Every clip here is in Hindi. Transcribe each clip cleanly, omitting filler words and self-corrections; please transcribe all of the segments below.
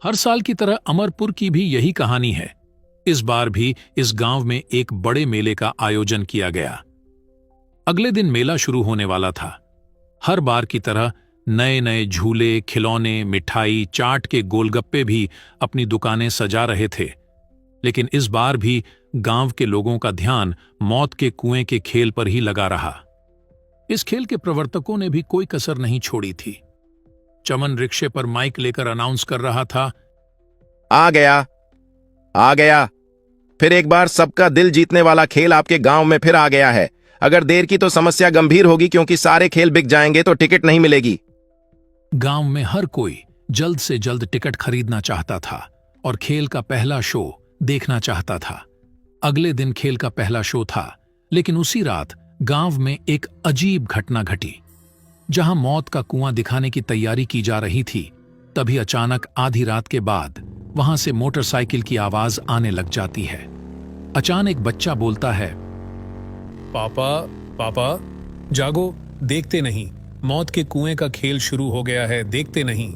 हर साल की तरह अमरपुर की भी यही कहानी है। इस बार भी इस गांव में एक बड़े मेले का आयोजन किया गया। अगले दिन मेला शुरू होने वाला था। हर बार की तरह नए नए झूले, खिलौने, मिठाई, चाट के गोलगप्पे भी अपनी दुकानें सजा रहे थे। लेकिन इस बार भी गांव के लोगों का ध्यान मौत के कुएं के खेल पर ही लगा रहा। इस खेल के प्रवर्तकों ने भी कोई कसर नहीं छोड़ी थी। चमन रिक्शे पर माइक लेकर अनाउंस कर रहा था, आ गया, आ गया। फिर एक बार सबका दिल जीतने वाला खेल आपके गांव में फिर आ गया है। अगर देर की तो समस्या गंभीर होगी, क्योंकि सारे खेल बिक जाएंगे तो टिकट नहीं मिलेगी। गांव में हर कोई जल्द से जल्द टिकट खरीदना चाहता था और खेल का पहला शो देखना चाहता था। अगले दिन खेल का पहला शो था, लेकिन उसी रात गांव में एक अजीब घटना घटी। जहां मौत का कुआं दिखाने की तैयारी की जा रही थी, तभी अचानक आधी रात के बाद वहां से मोटरसाइकिल की आवाज आने लग जाती है। अचानक बच्चा बोलता है, पापा, पापा, जागो, देखते नहीं, मौत के कुएं का खेल शुरू हो गया है, देखते नहीं।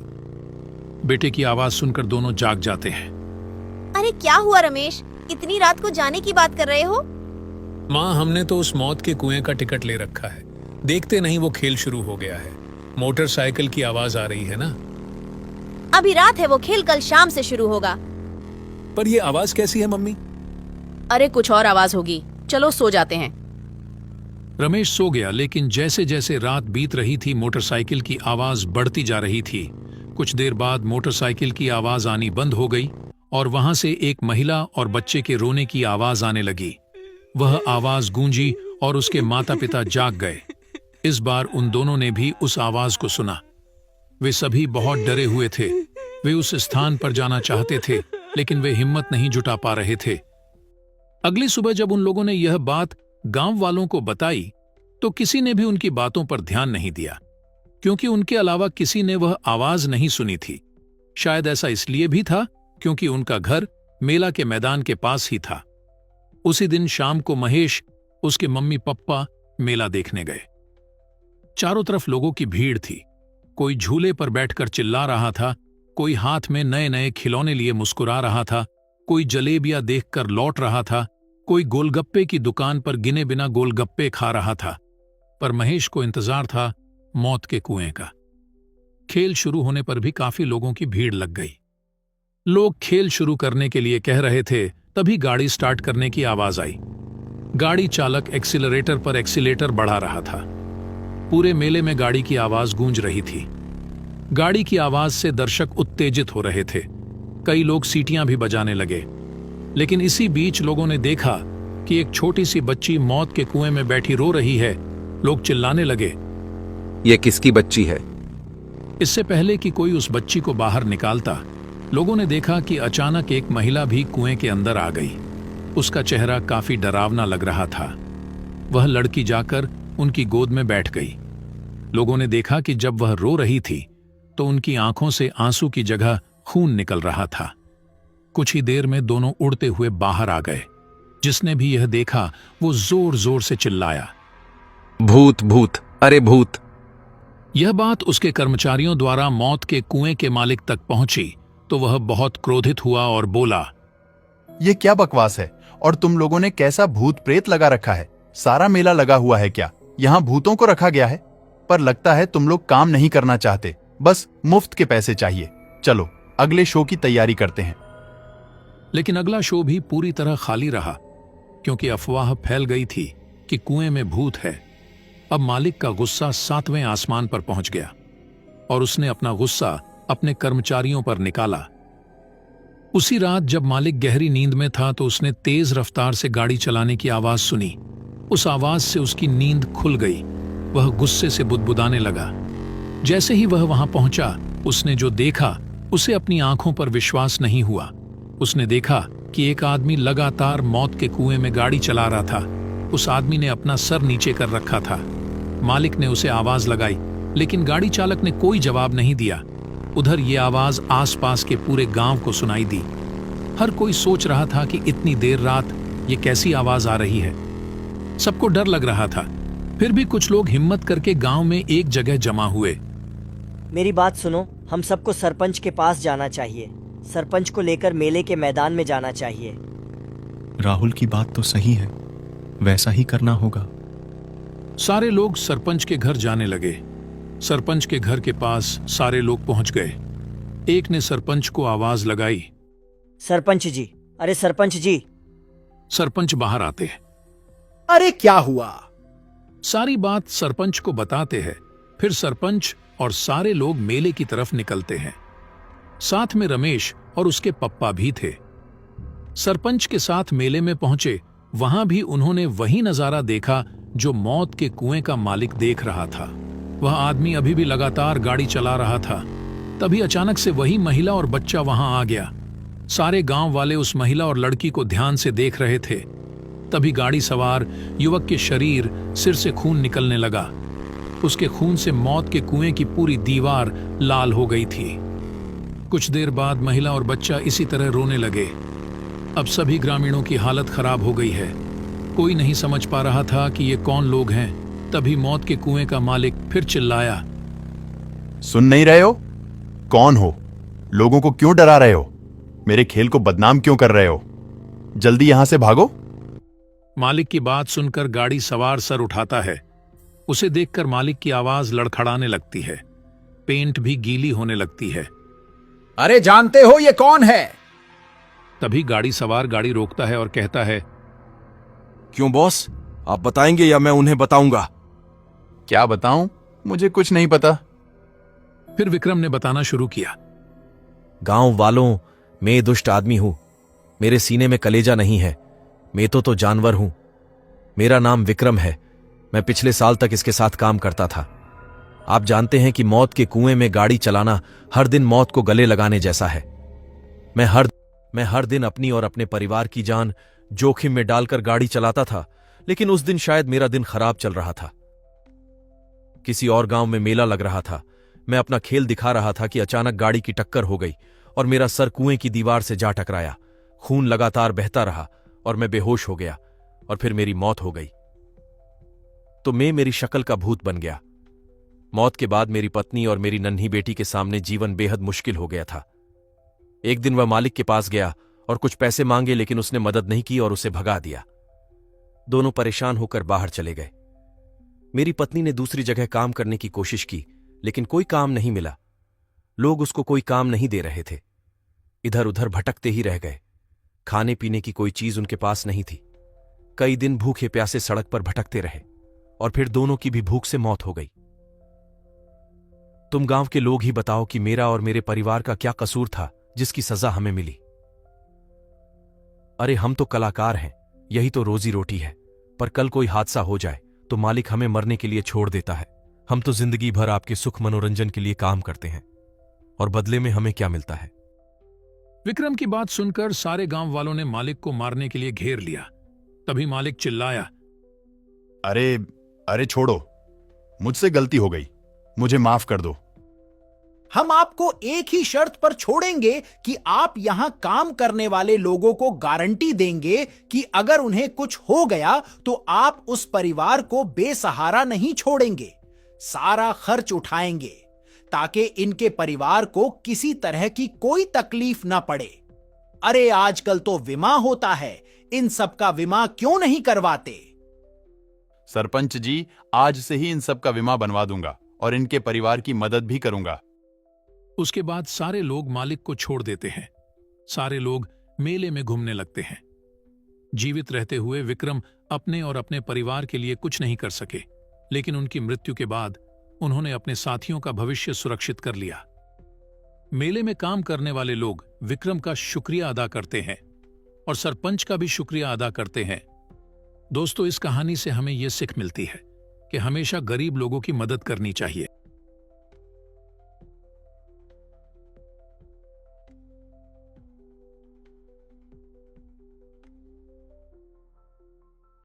बेटे की आवाज सुनकर दोनों जाग जाते हैं। अरे क्या हुआ रमेश, इतनी रात को जाने की बात कर रहे हो? माँ, हमने तो उस मौत के कुएं का टिकट ले रखा है, देखते नहीं वो खेल शुरू हो गया है। मोटरसाइकिल की आवाज आ रही है ना। अभी रात है, वो खेल कल शाम से शुरू होगा। पर ये आवाज कैसी है मम्मी? अरे कुछ और आवाज होगी, चलो सो जाते हैं। रमेश सो गया, लेकिन जैसे जैसे रात बीत रही थी मोटरसाइकिल की आवाज बढ़ती जा रही थी। कुछ देर बाद मोटरसाइकिल की आवाज आनी बंद हो गई और वहां से एक महिला और बच्चे के रोने की आवाज आने लगी। वह आवाज गूंजी और उसके माता पिता जाग गए। इस बार उन दोनों ने भी उस आवाज को सुना। वे सभी बहुत डरे हुए थे। वे उस स्थान पर जाना चाहते थे, लेकिन वे हिम्मत नहीं जुटा पा रहे थे। अगली सुबह जब उन लोगों ने यह बात गांव वालों को बताई, तो किसी ने भी उनकी बातों पर ध्यान नहीं दिया, क्योंकि उनके अलावा किसी ने वह आवाज नहीं सुनी थी। शायद ऐसा इसलिए भी था क्योंकि उनका घर मेला के मैदान के पास ही था। उसी दिन शाम को महेश, उसके मम्मी पप्पा मेला देखने गए। चारों तरफ लोगों की भीड़ थी। कोई झूले पर बैठकर चिल्ला रहा था, कोई हाथ में नए नए खिलौने लिए मुस्कुरा रहा था, कोई जलेबियां देखकर लौट रहा था, कोई गोलगप्पे की दुकान पर गिने बिना गोलगप्पे खा रहा था। पर महेश को इंतजार था मौत के कुएं का। खेल शुरू होने पर भी काफी लोगों की भीड़ लग गई। लोग खेल शुरू करने के लिए कह रहे थे, तभी गाड़ी स्टार्ट करने की आवाज आई। गाड़ी चालक एक्सीलरेटर पर एक्सीलेटर बढ़ा रहा था। पूरे मेले में गाड़ी की आवाज गूंज रही थी। गाड़ी की आवाज से दर्शक उत्तेजित हो रहे थे। कई लोग सीटियां भी बजाने लगे। लेकिन इसी बीच लोगों ने देखा कि एक छोटी सी बच्ची मौत के कुएं में बैठी रो रही है। लोग चिल्लाने लगे, ये किसकी बच्ची है? इससे पहले कि कोई उस बच्ची को बाहर निकालता, लोगों ने देखा कि अचानक एक महिला भी कुएं के अंदर आ गई। उसका चेहरा काफी डरावना लग रहा था। वह लड़की जाकर उनकी गोद में बैठ गई। लोगों ने देखा कि जब वह रो रही थी तो उनकी आंखों से आंसू की जगह खून निकल रहा था। कुछ ही देर में दोनों उड़ते हुए बाहर आ गए। जिसने भी यह देखा वो जोर जोर से चिल्लाया, भूत, भूत, अरे भूत। यह बात उसके कर्मचारियों द्वारा मौत के कुएं के मालिक तक पहुंची तो वह बहुत क्रोधित हुआ और बोला, ये क्या बकवास है? और तुम लोगों ने कैसा भूत प्रेत लगा रखा है? सारा मेला लगा हुआ है क्या? यहाँ भूतों को रखा गया है? पर लगता है तुम लोग काम नहीं करना चाहते, बस मुफ्त के पैसे चाहिए। चलो अगले शो की तैयारी करते हैं। लेकिन अगला शो भी पूरी तरह खाली रहा, क्योंकि अफवाह फैल गई थी कि कुएं में भूत है। अब मालिक का गुस्सा 7वें आसमान पर पहुंच गया और उसने अपना गुस्सा अपने कर्मचारियों पर निकाला। उसी रात जब मालिक गहरी नींद में था तो उसने तेज रफ्तार से गाड़ी चलाने की आवाज सुनी। उस आवाज से उसकी नींद खुल गई। वह गुस्से से बुदबुदाने लगा। जैसे ही वह वहां पहुंचा, उसने जो देखा उसे अपनी आंखों पर विश्वास नहीं हुआ। उसने देखा कि एक आदमी लगातार मौत के कुएं में गाड़ी चला रहा था। उस आदमी ने अपना सर नीचे कर रखा था। मालिक ने उसे आवाज लगाई, लेकिन गाड़ी चालक ने कोई जवाब नहीं दिया। उधर ये आवाज आसपास के पूरे गांव को सुनाई दी। हर कोई सोच रहा था कि इतनी देर रात ये कैसी आवाज आ रही है। सबको डर लग रहा था। फिर भी कुछ लोग हिम्मत करके गांव में एक जगह जमा हुए। मेरी बात सुनो, हम सबको सरपंच के पास जाना चाहिए। सरपंच को लेकर मेले के मैदान में जाना चाहिए। राहुल की बात तो सही है, वैसा ही करना होगा। सारे लोग सरपंच के घर जाने लगे। सरपंच के घर के पास सारे लोग पहुंच गए। एक ने सरपंच को आवाज लगाई। सरपंच जी, अरे सरपंच जी। सरपंच बाहर आते हैं। अरे क्या हुआ? सारी बात सरपंच को बताते हैं। फिर सरपंच और सारे लोग मेले की तरफ निकलते हैं। साथ में रमेश और उसके पप्पा भी थे। सरपंच के साथ मेले में पहुंचे। वहां भी उन्होंने वही नजारा देखा जो मौत के कुएं का मालिक देख रहा था। वह आदमी अभी भी लगातार गाड़ी चला रहा था। तभी अचानक से वही महिला और बच्चा वहां आ गया। सारे गांव वाले उस महिला और लड़की को ध्यान से देख रहे थे। तभी गाड़ी सवार युवक के शरीर सिर से खून निकलने लगा। उसके खून से मौत के कुएं की पूरी दीवार लाल हो गई थी। कुछ देर बाद महिला और बच्चा इसी तरह रोने लगे। अब सभी ग्रामीणों की हालत खराब हो गई है। कोई नहीं समझ पा रहा था कि ये कौन लोग हैं। तभी मौत के कुएं का मालिक फिर चिल्लाया। सुन नहीं रहे हो? कौन हो? लोगों को क्यों डरा रहे हो? मेरे खेल को बदनाम क्यों कर रहे हो? जल्दी यहां से भागो। मालिक की बात सुनकर गाड़ी सवार सर उठाता है। उसे देखकर मालिक की आवाज लड़खड़ाने लगती है। पेंट भी गीली होने लगती है। अरे जानते हो ये कौन है? तभी गाड़ी सवार गाड़ी रोकता है और कहता है, क्यों बॉस, आप बताएंगे या मैं उन्हें बताऊंगा? क्या बताऊं? मुझे कुछ नहीं पता। फिर विक्रम ने बताना शुरू किया। गांव वालों, मैं दुष्ट आदमी हूं। मेरे सीने में कलेजा नहीं है। मैं तो जानवर हूं। मेरा नाम विक्रम है। मैं पिछले साल तक इसके साथ काम करता था। आप जानते हैं कि मौत के कुएं में गाड़ी चलाना हर दिन मौत को गले लगाने जैसा है। मैं हर दिन अपनी और अपने परिवार की जान जोखिम में डालकर गाड़ी चलाता था, लेकिन उस दिन शायद मेरा दिन खराब चल रहा था। किसी और गांव में मेला लग रहा था। मैं अपना खेल दिखा रहा था कि अचानक गाड़ी की टक्कर हो गई और मेरा सर कुएं की दीवार से जा टकराया। खून लगातार बहता रहा और मैं बेहोश हो गया और फिर मेरी मौत हो गई। तो मैं मेरी शक्ल का भूत बन गया। मौत के बाद मेरी पत्नी और मेरी नन्ही बेटी के सामने जीवन बेहद मुश्किल हो गया था। एक दिन वह मालिक के पास गया और कुछ पैसे मांगे, लेकिन उसने मदद नहीं की और उसे भगा दिया। दोनों परेशान होकर बाहर चले गए। मेरी पत्नी ने दूसरी जगह काम करने की कोशिश की, लेकिन कोई काम नहीं मिला। लोग उसको कोई काम नहीं दे रहे थे। इधर उधर भटकते ही रह गए। खाने पीने की कोई चीज उनके पास नहीं थी। कई दिन भूखे प्यासे सड़क पर भटकते रहे और फिर दोनों की भी भूख से मौत हो गई। तुम गांव के लोग ही बताओ कि मेरा और मेरे परिवार का क्या कसूर था जिसकी सजा हमें मिली। अरे हम तो कलाकार हैं, यही तो रोजी रोटी है। पर कल कोई हादसा हो जाए तो मालिक हमें मरने के लिए छोड़ देता है। हम तो जिंदगी भर आपके सुख मनोरंजन के लिए काम करते हैं और बदले में हमें क्या मिलता है? विक्रम की बात सुनकर सारे गांव वालों ने मालिक को मारने के लिए घेर लिया। तभी मालिक चिल्लाया, अरे अरे छोड़ो, मुझसे गलती हो गई, मुझे माफ कर दो। हम आपको एक ही शर्त पर छोड़ेंगे कि आप यहां काम करने वाले लोगों को गारंटी देंगे कि अगर उन्हें कुछ हो गया तो आप उस परिवार को बेसहारा नहीं छोड़ेंगे। सारा खर्च उठाएंगे ताकि इनके परिवार को किसी तरह की कोई तकलीफ ना पड़े। अरे आजकल तो बीमा होता है, इन सब का बीमा क्यों नहीं करवाते? सरपंच जी, आज से ही इन सब का बीमा बनवा दूंगा और इनके परिवार की मदद भी करूंगा। उसके बाद सारे लोग मालिक को छोड़ देते हैं। सारे लोग मेले में घूमने लगते हैं। जीवित रहते हुए विक्रम अपने और अपने परिवार के लिए कुछ नहीं कर सके, लेकिन उनकी मृत्यु के बाद उन्होंने अपने साथियों का भविष्य सुरक्षित कर लिया। मेले में काम करने वाले लोग विक्रम का शुक्रिया अदा करते हैं और सरपंच का भी शुक्रिया अदा करते हैं। दोस्तों, इस कहानी से हमें यह सीख मिलती है कि हमेशा गरीब लोगों की मदद करनी चाहिए।